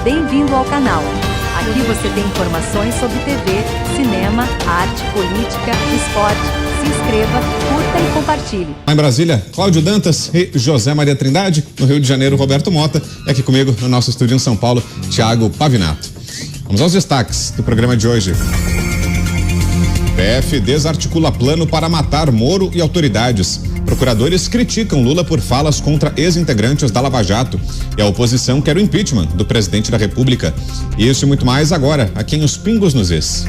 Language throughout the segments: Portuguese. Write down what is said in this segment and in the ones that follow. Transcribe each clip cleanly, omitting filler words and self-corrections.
Bem-vindo ao canal. Aqui você tem informações sobre TV, cinema, arte, política, esporte. Se inscreva, curta e compartilhe. Em Brasília, Cláudio Dantas e José Maria Trindade. No Rio de Janeiro, Roberto Mota. E aqui comigo, no nosso estúdio em São Paulo, Thiago Pavinato. Vamos aos destaques do programa de hoje. PF desarticula plano para matar Moro e autoridades. Procuradores criticam Lula por falas contra ex-integrantes da Lava Jato. E a oposição quer o impeachment do presidente da República. Isso e muito mais agora, aqui em Os Pingos nos Is.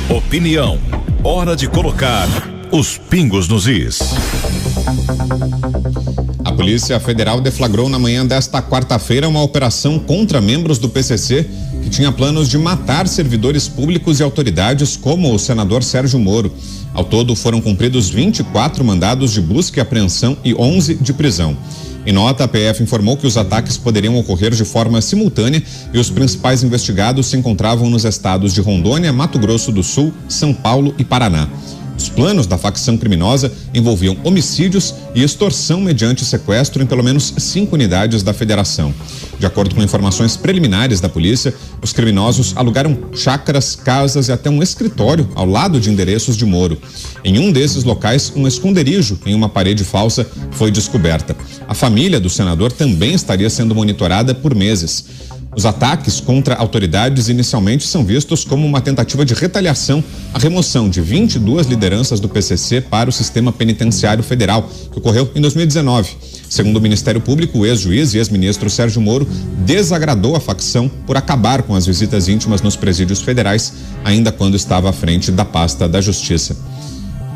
Opinião. Hora de colocar os pingos nos is. A Polícia Federal deflagrou na manhã desta quarta-feira uma operação contra membros do PCC que tinha planos de matar servidores públicos e autoridades como o senador Sérgio Moro. Ao todo, foram cumpridos 24 mandados de busca e apreensão e 11 de prisão. Em nota, a PF informou que os ataques poderiam ocorrer de forma simultânea e os principais investigados se encontravam nos estados de Rondônia, Mato Grosso do Sul, São Paulo e Paraná. Os planos da facção criminosa envolviam homicídios e extorsão mediante sequestro em pelo menos 5 unidades da federação. De acordo com informações preliminares da polícia, os criminosos alugaram chácaras, casas e até um escritório ao lado de endereços de Moro. Em um desses locais, um esconderijo em uma parede falsa foi descoberta. A família do senador também estaria sendo monitorada por meses. Os ataques contra autoridades inicialmente são vistos como uma tentativa de retaliação à remoção de 22 lideranças do PCC para o sistema penitenciário federal, que ocorreu em 2019. Segundo o Ministério Público, o ex-juiz e ex-ministro Sérgio Moro desagradou a facção por acabar com as visitas íntimas nos presídios federais, ainda quando estava à frente da pasta da Justiça.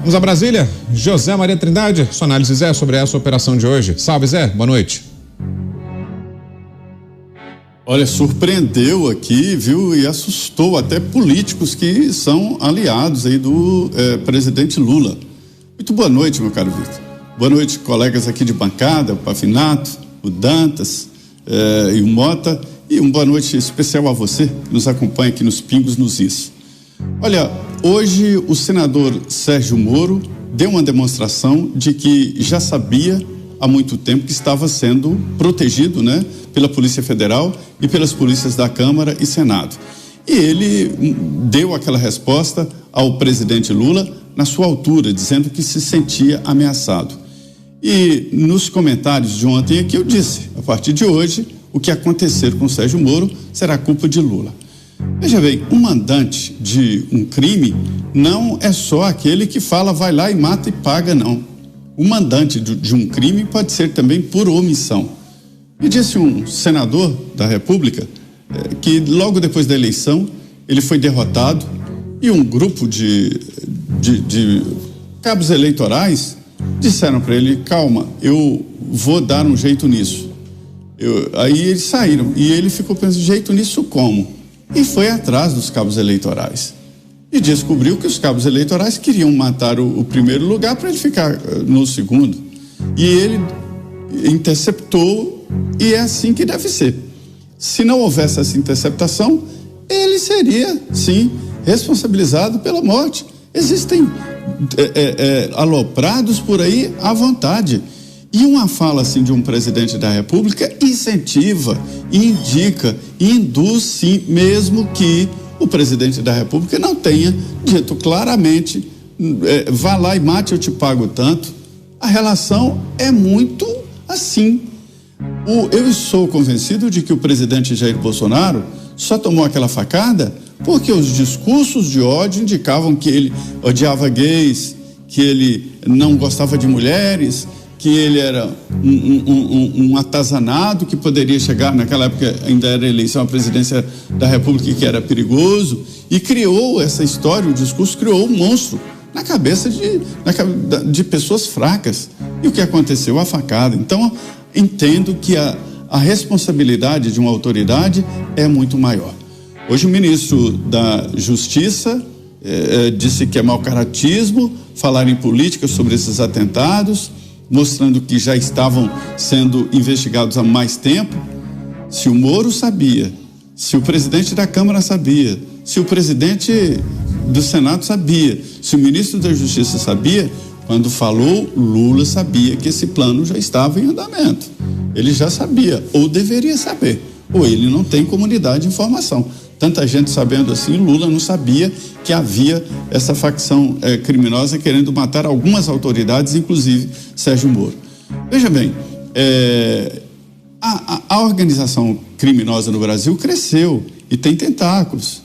Vamos a Brasília. José Maria Trindade, sua análise, Zé, sobre essa operação de hoje. Salve, Zé, boa noite. Olha, surpreendeu aqui, viu, e assustou até políticos que são aliados aí do presidente Lula. Muito boa noite, meu caro Vitor. Boa noite, colegas aqui de bancada, o Pavinato, o Dantas e o Mota, e uma boa noite especial a você que nos acompanha aqui nos Pingos nos Is. Olha, hoje o senador Sérgio Moro deu uma demonstração de que já sabia há muito tempo que estava sendo protegido, né, pela Polícia Federal e pelas polícias da Câmara e Senado. E ele deu aquela resposta ao presidente Lula na sua altura, dizendo que se sentia ameaçado. E nos comentários de ontem aqui eu disse, a partir de hoje, o que acontecer com o Sérgio Moro será culpa de Lula. Veja bem, um mandante de um crime não é só aquele que fala vai lá e mata e paga, não. O mandante de um crime pode ser também por omissão. E disse um senador da República que logo depois da eleição ele foi derrotado e um grupo de cabos eleitorais disseram para ele, calma, eu vou dar um jeito nisso. Aí eles saíram e ele ficou pensando, jeito nisso como? E foi atrás dos cabos eleitorais. E descobriu que os cabos eleitorais queriam matar o primeiro lugar para ele ficar no segundo. E ele interceptou, e é assim que deve ser. Se não houvesse essa interceptação, ele seria, sim, responsabilizado pela morte. Existem aloprados por aí à vontade. E uma fala assim de um presidente da República incentiva, indica, induz sim, mesmo que o presidente da República não tenha dito claramente, vá lá e mate, eu te pago tanto. A relação é muito assim. Eu sou convencido de que o presidente Jair Bolsonaro só tomou aquela facada porque os discursos de ódio indicavam que ele odiava gays, que ele não gostava de mulheres, que ele era um atazanado que poderia chegar, naquela época ainda era eleição à presidência da República, que era perigoso, e criou essa história, o discurso criou um monstro na cabeça de pessoas fracas. E o que aconteceu? A facada. Então, entendo que a responsabilidade de uma autoridade é muito maior. Hoje o ministro da Justiça disse que é mau caratismo falar em política sobre esses atentados, mostrando que já estavam sendo investigados há mais tempo. Se o Moro sabia, se o presidente da Câmara sabia, se o presidente do Senado sabia, se o ministro da Justiça sabia, quando falou, Lula sabia que esse plano já estava em andamento. Ele já sabia, ou deveria saber. ou ele não tem comunidade de informação. Tanta gente sabendo assim, Lula não sabia que havia essa facção criminosa querendo matar algumas autoridades, inclusive Sérgio Moro. Veja bem, a organização criminosa no Brasil cresceu e tem tentáculos,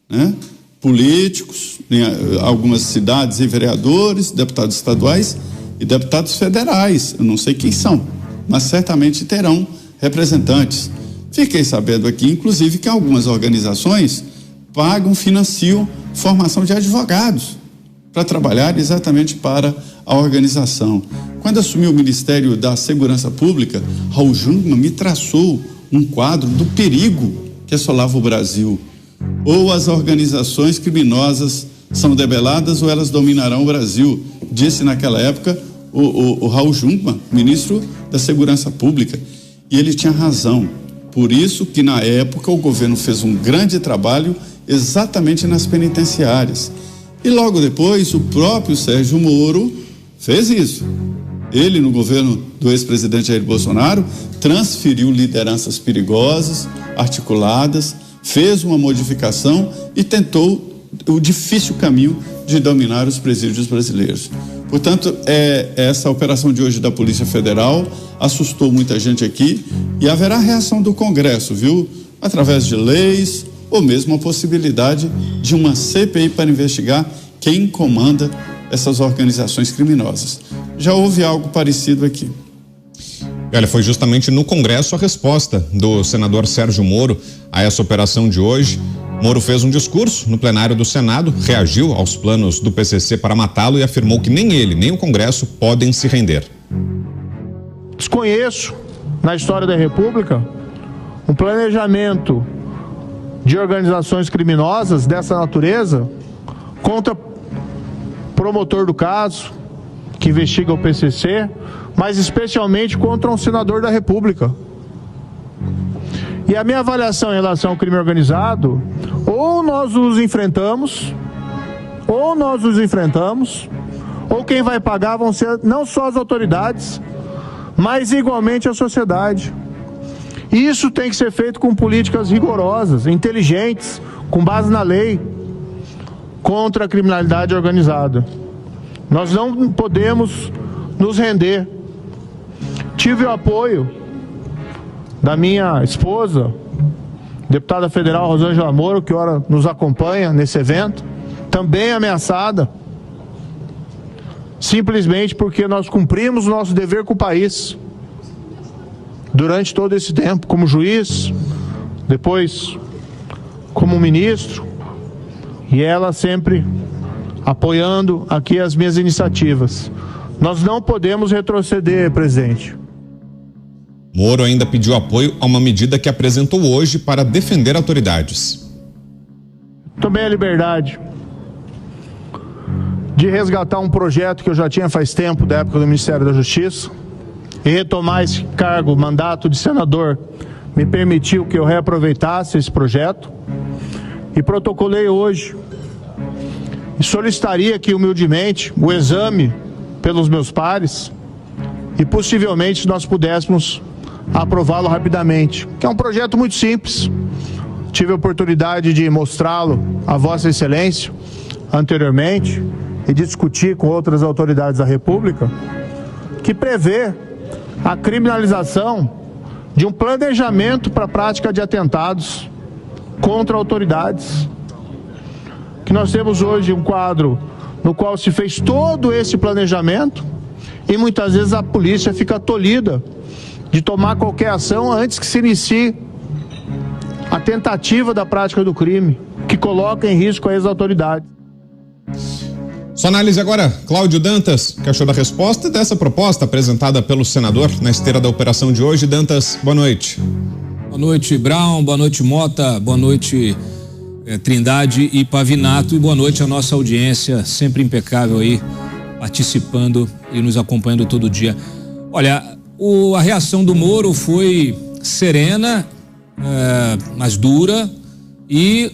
né? Políticos, em algumas cidades, e vereadores, deputados estaduais e deputados federais. Eu não sei quem são, mas certamente terão representantes. Fiquei sabendo aqui, inclusive, que algumas organizações financiam formação de advogados para trabalhar exatamente para a organização. Quando assumiu o Ministério da Segurança Pública, Raul Jungmann me traçou um quadro do perigo que assolava o Brasil. Ou as organizações criminosas são debeladas ou elas dominarão o Brasil, disse naquela época o Raul Jungmann, ministro da Segurança Pública, e ele tinha razão. Por isso que na época o governo fez um grande trabalho exatamente nas penitenciárias. E logo depois o próprio Sérgio Moro fez isso. Ele, no governo do ex-presidente Jair Bolsonaro, transferiu lideranças perigosas, articuladas, fez uma modificação e tentou o difícil caminho de dominar os presídios brasileiros. Portanto, essa operação de hoje da Polícia Federal assustou muita gente aqui e haverá reação do Congresso, viu? Através de leis ou mesmo a possibilidade de uma CPI para investigar quem comanda essas organizações criminosas. Já houve algo parecido aqui. Olha, foi justamente no Congresso a resposta do senador Sérgio Moro a essa operação de hoje. Moro fez um discurso no plenário do Senado, reagiu aos planos do PCC para matá-lo e afirmou que nem ele, nem o Congresso podem se render. Desconheço, na história da República, um planejamento de organizações criminosas dessa natureza contra promotor do caso, que investiga o PCC, mas especialmente contra um senador da República. E a minha avaliação em relação ao crime organizado, ou nós os enfrentamos, ou quem vai pagar vão ser não só as autoridades, mas igualmente a sociedade. E isso tem que ser feito com políticas rigorosas, inteligentes, com base na lei, contra a criminalidade organizada. Nós não podemos nos render. Tive o apoio da minha esposa, deputada federal Rosângela Moro, que ora nos acompanha nesse evento, também ameaçada, simplesmente porque nós cumprimos o nosso dever com o país durante todo esse tempo, como juiz, depois como ministro, e ela sempre apoiando aqui as minhas iniciativas. Nós não podemos retroceder, presidente. Moro ainda pediu apoio a uma medida que apresentou hoje para defender autoridades. Tomei a liberdade de resgatar um projeto que eu já tinha faz tempo, da época do Ministério da Justiça, e retomar esse cargo, mandato de senador, me permitiu que eu reaproveitasse esse projeto e protocolei hoje e solicitaria aqui humildemente o exame pelos meus pares e possivelmente nós pudéssemos aprová-lo rapidamente, que é um projeto muito simples. Tive a oportunidade de mostrá-lo a Vossa Excelência anteriormente e discutir com outras autoridades da República, que prevê a criminalização de um planejamento para a prática de atentados contra autoridades. Que nós temos hoje um quadro no qual se fez todo esse planejamento e muitas vezes a polícia fica tolhida de tomar qualquer ação antes que se inicie a tentativa da prática do crime, que coloca em risco as autoridades. Sua análise agora, Cláudio Dantas, que achou da resposta dessa proposta apresentada pelo senador na esteira da operação de hoje. Dantas, boa noite. Boa noite, Brown, boa noite, Mota, boa noite, Trindade e Pavinato, e boa noite à nossa audiência, sempre impecável aí, participando e nos acompanhando todo dia. Olha, a reação do Moro foi serena, mas dura e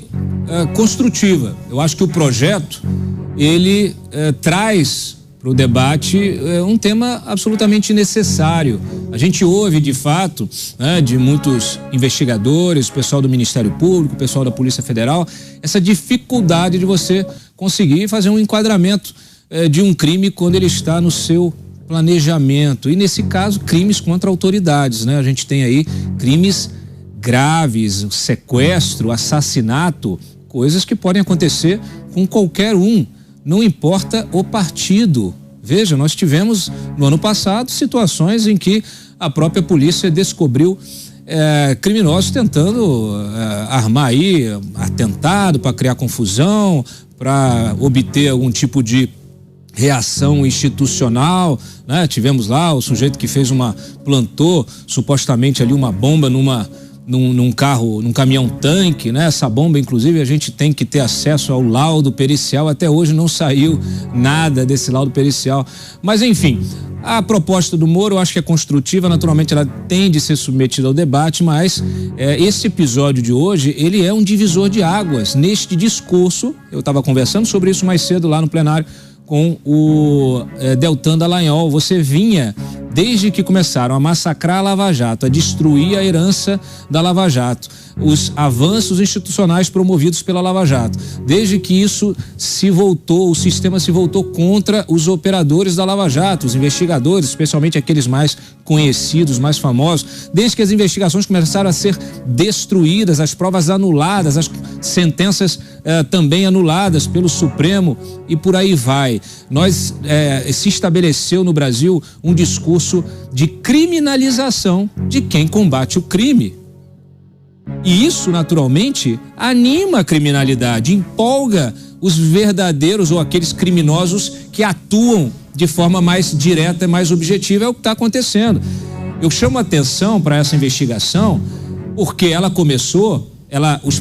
construtiva. Eu acho que o projeto, ele traz para o debate um tema absolutamente necessário. A gente ouve, de fato, né, de muitos investigadores, pessoal do Ministério Público, pessoal da Polícia Federal, essa dificuldade de você conseguir fazer um enquadramento de um crime quando ele está no seu planejamento. E, nesse caso, crimes contra autoridades, né? A gente tem aí crimes graves, sequestro, assassinato, coisas que podem acontecer com qualquer um. Não importa o partido. Veja, nós tivemos no ano passado situações em que a própria polícia descobriu criminosos tentando armar aí atentado para criar confusão, para obter algum tipo de reação institucional, né? Tivemos lá o sujeito que plantou supostamente ali uma bomba num carro, num caminhão-tanque, né? Essa bomba, inclusive, a gente tem que ter acesso ao laudo pericial. Até hoje não saiu nada desse laudo pericial. Mas, enfim, a proposta do Moro eu acho que é construtiva. Naturalmente, ela tem de ser submetida ao debate, mas esse episódio de hoje, ele é um divisor de águas. Neste discurso, eu estava conversando sobre isso mais cedo lá no plenário com o Deltan Dallagnol. Você vinha, desde que começaram a massacrar a Lava Jato, a destruir a herança da Lava Jato, os avanços institucionais promovidos pela Lava Jato, desde que isso o sistema se voltou contra os operadores da Lava Jato, os investigadores, especialmente aqueles mais conhecidos, mais famosos, desde que as investigações começaram a ser destruídas, as provas anuladas, as sentenças também anuladas pelo Supremo e por aí vai. Se estabeleceu no Brasil um discurso de criminalização de quem combate o crime. E isso, naturalmente, anima a criminalidade, empolga os verdadeiros ou aqueles criminosos que atuam de forma mais direta e mais objetiva. É o que está acontecendo. Eu chamo a atenção para essa investigação porque ela começou,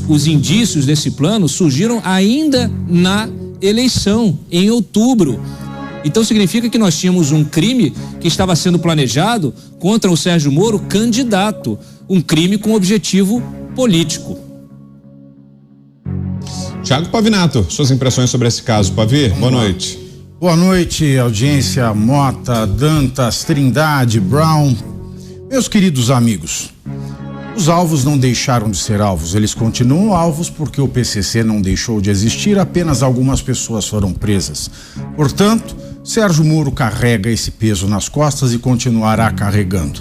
os indícios desse plano surgiram ainda na eleição, em outubro. Então significa que nós tínhamos um crime que estava sendo planejado contra o Sérgio Moro, candidato, um crime com objetivo político. Thiago Pavinato, suas impressões sobre esse caso. Pavi, boa noite. Boa noite, audiência, Mota, Dantas, Trindade, Brown. Meus queridos amigos, os alvos não deixaram de ser alvos, eles continuam alvos porque o PCC não deixou de existir, apenas algumas pessoas foram presas. Portanto, Sérgio Moro carrega esse peso nas costas e continuará carregando.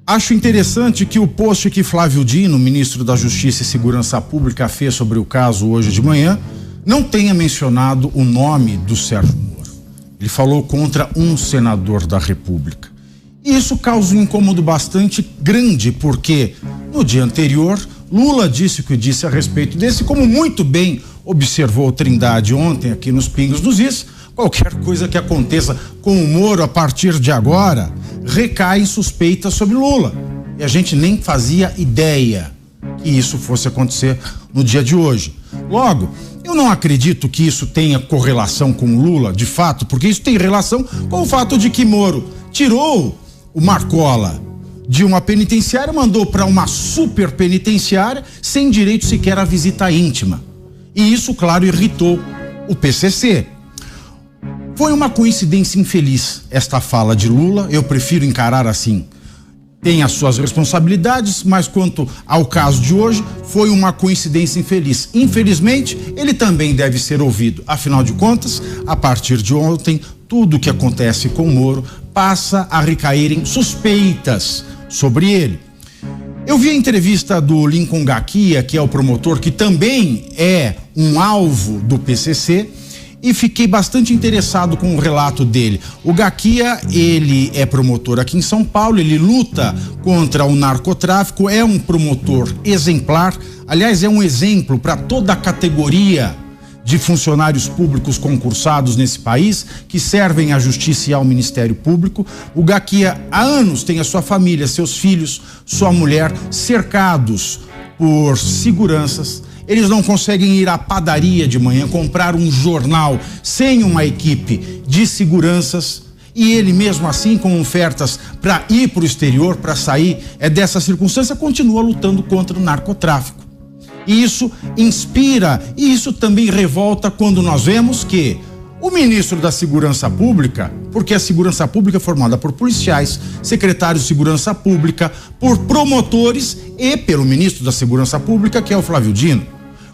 Acho interessante que o post que Flávio Dino, ministro da Justiça e Segurança Pública, fez sobre o caso hoje de manhã, não tenha mencionado o nome do Sérgio Moro. Ele falou contra um senador da República. E isso causa um incômodo bastante grande, porque no dia anterior, Lula disse o que disse a respeito desse, como muito bem observou Trindade ontem aqui nos Pingos dos Is. Qualquer coisa que aconteça com o Moro a partir de agora recai em suspeita sobre Lula. E a gente nem fazia ideia que isso fosse acontecer no dia de hoje. Logo, eu não acredito que isso tenha correlação com Lula, de fato, porque isso tem relação com o fato de que Moro tirou o Marcola de uma penitenciária, mandou para uma super penitenciária sem direito sequer à visita íntima. E isso, claro, irritou o PCC. Foi uma coincidência infeliz esta fala de Lula, eu prefiro encarar assim. Tem as suas responsabilidades, mas quanto ao caso de hoje, foi uma coincidência infeliz. Infelizmente, ele também deve ser ouvido. Afinal de contas, a partir de ontem, tudo o que acontece com o Moro passa a recair em suspeitas sobre ele. Eu vi a entrevista do Lincoln Gaquia, que é o promotor, que também é um alvo do PCC, e fiquei bastante interessado com o relato dele. O Gaquia, ele é promotor aqui em São Paulo, ele luta contra o narcotráfico, é um promotor exemplar, aliás, é um exemplo para toda a categoria de funcionários públicos concursados nesse país, que servem à justiça e ao Ministério Público. O Gaquia, há anos, tem a sua família, seus filhos, sua mulher, cercados por seguranças. Eles não conseguem ir à padaria de manhã, comprar um jornal sem uma equipe de seguranças. E ele, mesmo assim, com ofertas para ir para o exterior, para sair dessa circunstância, continua lutando contra o narcotráfico. E isso inspira, e isso também revolta quando nós vemos que O ministro da Segurança Pública, porque a Segurança Pública é formada por policiais, secretários de Segurança Pública, por promotores e pelo ministro da Segurança Pública, que é o Flávio Dino.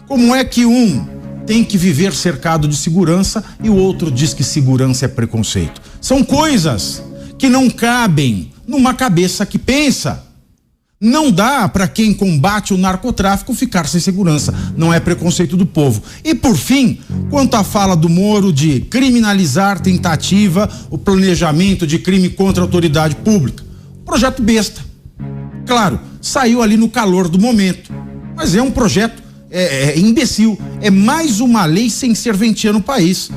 Como é que um tem que viver cercado de segurança e o outro diz que segurança é preconceito? São coisas que não cabem numa cabeça que pensa. Não dá para quem combate o narcotráfico ficar sem segurança. Não é preconceito do povo. E por fim, quanto à fala do Moro de criminalizar tentativa, o planejamento de crime contra a autoridade pública. Projeto besta. Claro, saiu ali no calor do momento. Mas é um projeto imbecil. É mais uma lei sem serventia no país.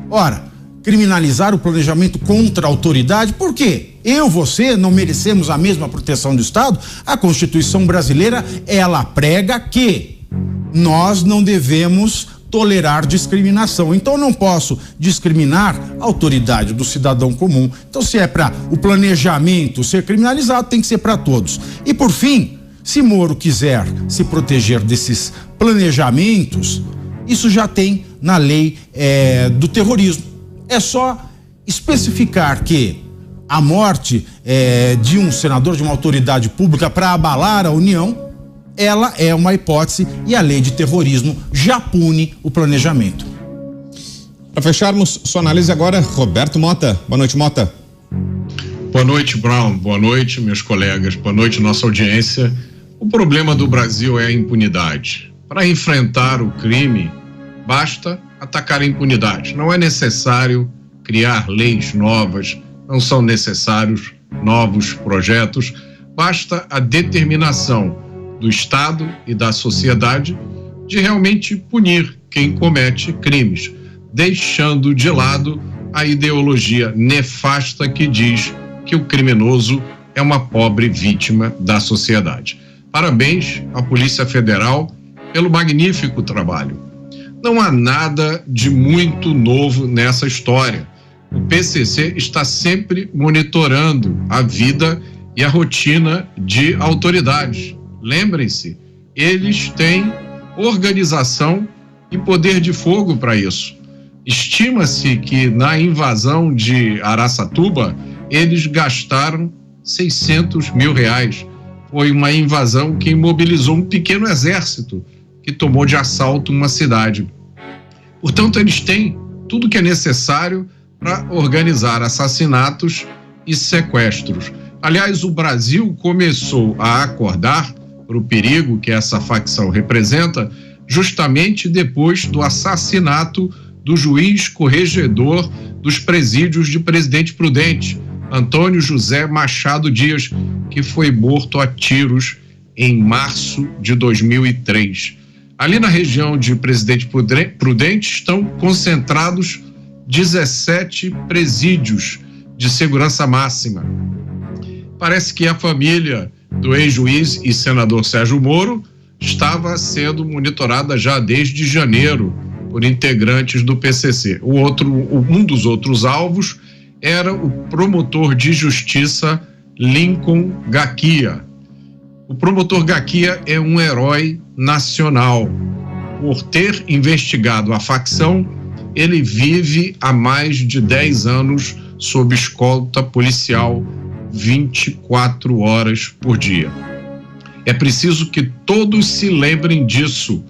Ora, criminalizar o planejamento contra a autoridade, por quê? Você não merecemos a mesma proteção do Estado? A Constituição brasileira, ela prega que nós não devemos tolerar discriminação. Então, eu não posso discriminar a autoridade do cidadão comum. Então, se é para o planejamento ser criminalizado, tem que ser para todos. E, por fim, se Moro quiser se proteger desses planejamentos, isso já tem na lei do terrorismo. É só especificar que a morte de um senador, de uma autoridade pública para abalar a União, ela é uma hipótese e a lei de terrorismo já pune o planejamento. Para fecharmos sua análise agora, Roberto Mota. Boa noite, Mota. Boa noite, Brown. Boa noite, meus colegas. Boa noite, nossa audiência. O problema do Brasil é a impunidade. Para enfrentar o crime, basta atacar a impunidade. Não é necessário criar leis novas, não são necessários novos projetos, basta a determinação do Estado e da sociedade de realmente punir quem comete crimes, deixando de lado a ideologia nefasta que diz que o criminoso é uma pobre vítima da sociedade. Parabéns à Polícia Federal pelo magnífico trabalho. Não há nada de muito novo nessa história. O PCC está sempre monitorando a vida e a rotina de autoridades. Lembrem-se, eles têm organização e poder de fogo para isso. Estima-se que na invasão de Araçatuba, eles gastaram R$600 mil. Foi uma invasão que imobilizou um pequeno exército que tomou de assalto uma cidade. Portanto, eles têm tudo que é necessário para organizar assassinatos e sequestros. Aliás, o Brasil começou a acordar para o perigo que essa facção representa justamente depois do assassinato do juiz corregedor dos presídios de Presidente Prudente, Antônio José Machado Dias, que foi morto a tiros em março de 2003. Ali na região de Presidente Prudente estão concentrados 17 presídios de segurança máxima. Parece que a família do ex-juiz e senador Sérgio Moro estava sendo monitorada já desde janeiro por integrantes do PCC. Um dos outros alvos era o promotor de justiça Lincoln Gaquia. O promotor Gaquia é um herói nacional. Por ter investigado a facção, ele vive há mais de 10 anos sob escolta policial 24 horas por dia. É preciso que todos se lembrem disso,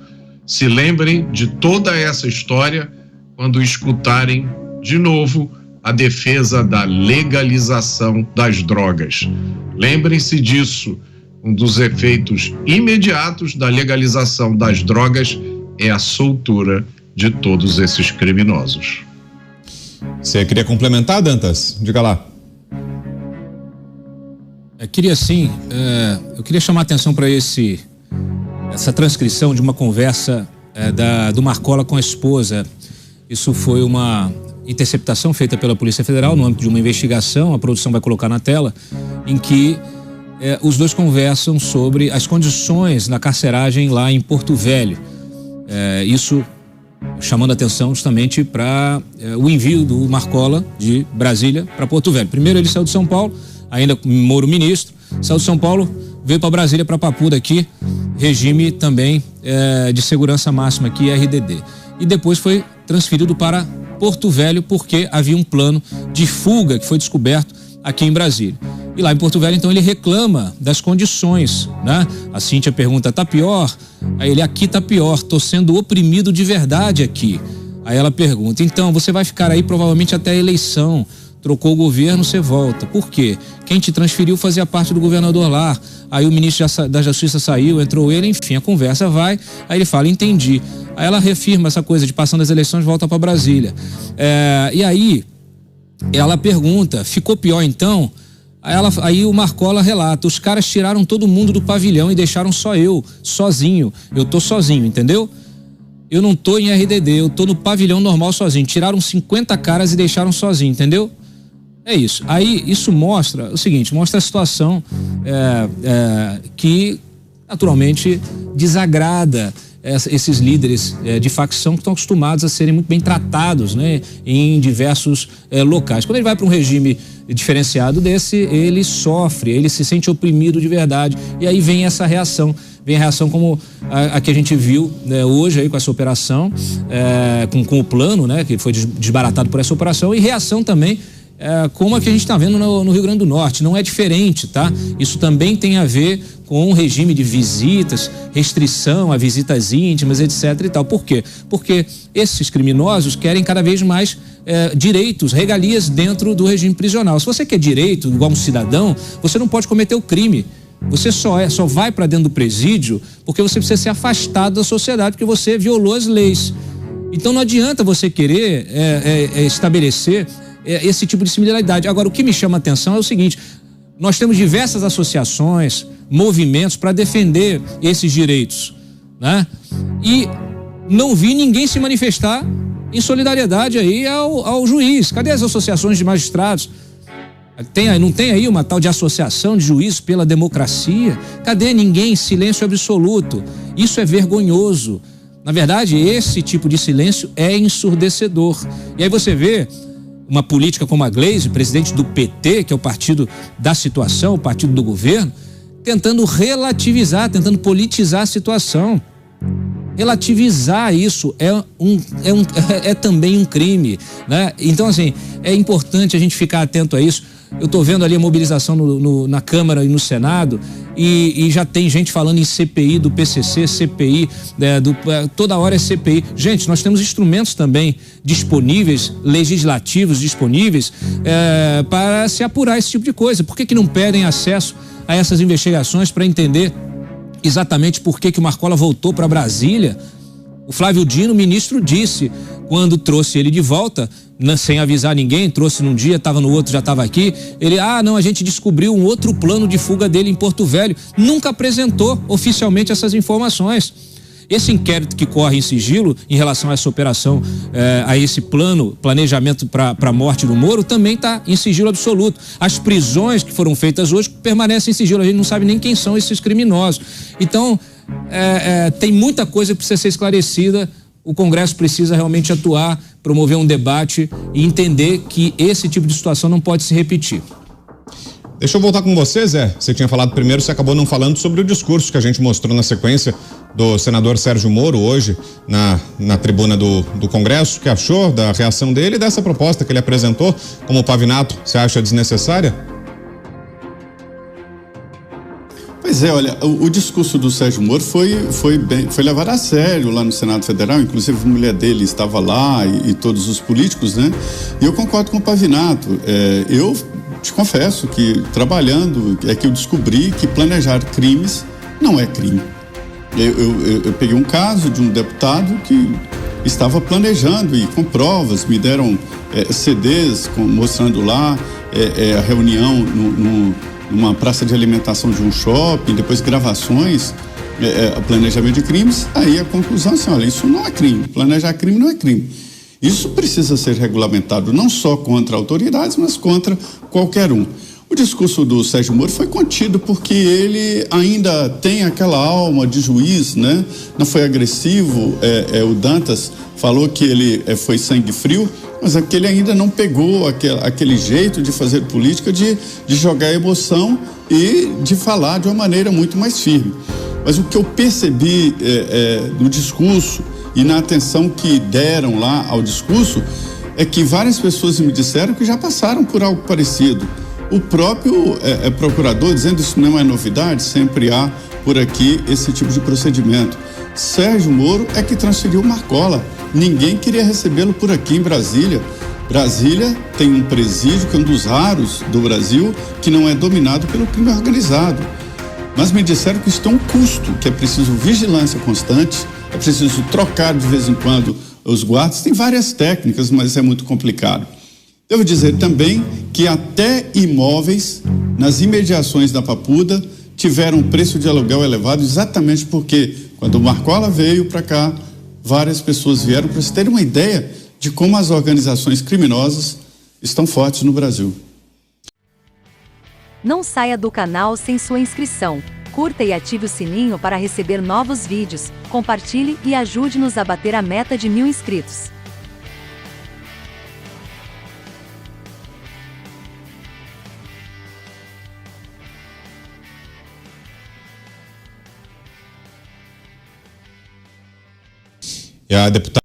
se lembrem de toda essa história quando escutarem de novo a defesa da legalização das drogas. Lembrem-se disso. Um dos efeitos imediatos da legalização das drogas é a soltura de todos esses criminosos. Você queria complementar, Dantas? Diga lá. Eu queria chamar a atenção para essa transcrição de uma conversa do Marcola com a esposa. Isso foi uma interceptação feita pela Polícia Federal no âmbito de uma investigação, a produção vai colocar na tela, em que os dois conversam sobre as condições na carceragem lá em Porto Velho. Isso chamando a atenção justamente para o envio do Marcola de Brasília para Porto Velho. Primeiro ele saiu de São Paulo, ainda Moro ministro, saiu de São Paulo, veio para Brasília, para Papuda aqui, regime também de segurança máxima aqui, RDD. E depois foi transferido para Porto Velho, porque havia um plano de fuga que foi descoberto aqui em Brasília. E lá em Porto Velho, então, ele reclama das condições, né? A Cíntia pergunta, tá pior? Aí ele, aqui tá pior, tô sendo oprimido de verdade aqui. Aí ela pergunta, então, você vai ficar aí provavelmente até a eleição, trocou o governo, você volta. Por quê? Quem te transferiu fazia parte do governador lá. Aí o ministro da Justiça saiu, entrou ele, enfim, a conversa vai. Aí ele fala, entendi. Aí ela reafirma essa coisa de passando as eleições, volta para Brasília. E aí ela pergunta, ficou pior então? Aí o Marcola relata, os caras tiraram todo mundo do pavilhão e deixaram só eu, sozinho. Eu tô sozinho, entendeu? Eu não tô em RDD, eu tô no pavilhão normal sozinho. Tiraram 50 caras e deixaram sozinho, entendeu? É isso. Aí isso mostra o seguinte, mostra a situação que naturalmente desagrada esses líderes de facção que estão acostumados a serem muito bem tratados, né, em diversos locais. Quando ele vai para um regime diferenciado desse, ele sofre, ele se sente oprimido de verdade, e aí vem essa reação. Vem a reação como a que a gente viu, né, hoje aí com essa operação, com o plano, né, que foi desbaratado por essa operação, e reação também como a que a gente está vendo no Rio Grande do Norte. Não é diferente, tá? Isso também tem a ver com um regime de visitas, restrição a visitas íntimas, etc e tal. Por quê? Porque esses criminosos querem cada vez mais direitos, regalias dentro do regime prisional. Se você quer direito igual um cidadão, você não pode cometer o crime. Você só vai para dentro do presídio porque você precisa ser afastado da sociedade, porque você violou as leis. Então não adianta você querer estabelecer esse tipo de similaridade. Agora, o que me chama a atenção é o seguinte, nós temos diversas associações, movimentos para defender esses direitos, né? E não vi ninguém se manifestar em solidariedade aí ao juiz. Cadê as associações de magistrados? Não tem aí uma tal de associação de juízes pela democracia? Cadê ninguém? Silêncio absoluto. Isso é vergonhoso. Na verdade, esse tipo de silêncio é ensurdecedor. E aí você vê uma política como a Gleisi, presidente do PT, que é o partido da situação, o partido do governo, tentando relativizar, tentando politizar a situação. Relativizar isso é também um crime, né? Então, assim, é importante a gente ficar atento a isso. Eu estou vendo ali a mobilização na Câmara e no Senado e já tem gente falando em CPI do PCC, CPI, toda hora é CPI. Gente, nós temos instrumentos também disponíveis, legislativos disponíveis, para se apurar esse tipo de coisa. Por que não pedem acesso a essas investigações para entender exatamente por que o Marcola voltou para Brasília? O Flávio Dino, ministro, disse, quando trouxe ele de volta, sem avisar ninguém, trouxe num dia, estava no outro, já estava aqui, ele, a gente descobriu um outro plano de fuga dele em Porto Velho, nunca apresentou oficialmente essas informações. Esse inquérito que corre em sigilo em relação a essa operação, a esse planejamento para a morte do Moro, também está em sigilo absoluto. As prisões que foram feitas hoje permanecem em sigilo, a gente não sabe nem quem são esses criminosos. Então, tem muita coisa que precisa ser esclarecida. O Congresso precisa realmente atuar, promover um debate e entender que esse tipo de situação não pode se repetir. Deixa eu voltar com você, Zé. Você tinha falado primeiro, você acabou não falando sobre o discurso que a gente mostrou na sequência do senador Sérgio Moro hoje na tribuna do Congresso. O que achou da reação dele e dessa proposta que ele apresentou como Pavinato? Você acha desnecessária? Pois é, olha, o discurso do Sérgio Moro foi levado a sério lá no Senado Federal, inclusive a mulher dele estava lá e todos os políticos, né? E eu concordo com o Pavinato. Eu te confesso que trabalhando que eu descobri que planejar crimes não é crime. Eu peguei um caso de um deputado que estava planejando e com provas, me deram CDs mostrando lá a reunião numa praça de alimentação de um shopping, depois gravações, planejamento de crimes. Aí a conclusão é assim, olha, isso não é crime, planejar crime não é crime. Isso precisa ser regulamentado não só contra autoridades, mas contra qualquer um. O discurso do Sérgio Moro foi contido porque ele ainda tem aquela alma de juiz, né? Não foi agressivo. O Dantas falou que ele foi sangue frio, mas é que ele ainda não pegou aquele jeito de fazer política, de jogar emoção e de falar de uma maneira muito mais firme. Mas o que eu percebi no discurso e na atenção que deram lá ao discurso é que várias pessoas me disseram que já passaram por algo parecido. O próprio procurador dizendo isso não é novidade, sempre há por aqui esse tipo de procedimento. Sérgio Moro é que transferiu Marcola. Ninguém queria recebê-lo por aqui em Brasília. Brasília tem um presídio que é um dos raros do Brasil que não é dominado pelo crime organizado. Mas me disseram que isso tem um custo, que é preciso vigilância constante, é preciso trocar de vez em quando os guardas. Tem várias técnicas, mas é muito complicado. Devo dizer também que até imóveis nas imediações da Papuda tiveram um preço de aluguel elevado exatamente porque quando o Marcola veio para cá, várias pessoas vieram para se terem uma ideia de como as organizações criminosas estão fortes no Brasil. Não saia do canal sem sua inscrição. Curta e ative o sininho para receber novos vídeos. Compartilhe e ajude-nos a bater a meta de 1000 inscritos. E a deputada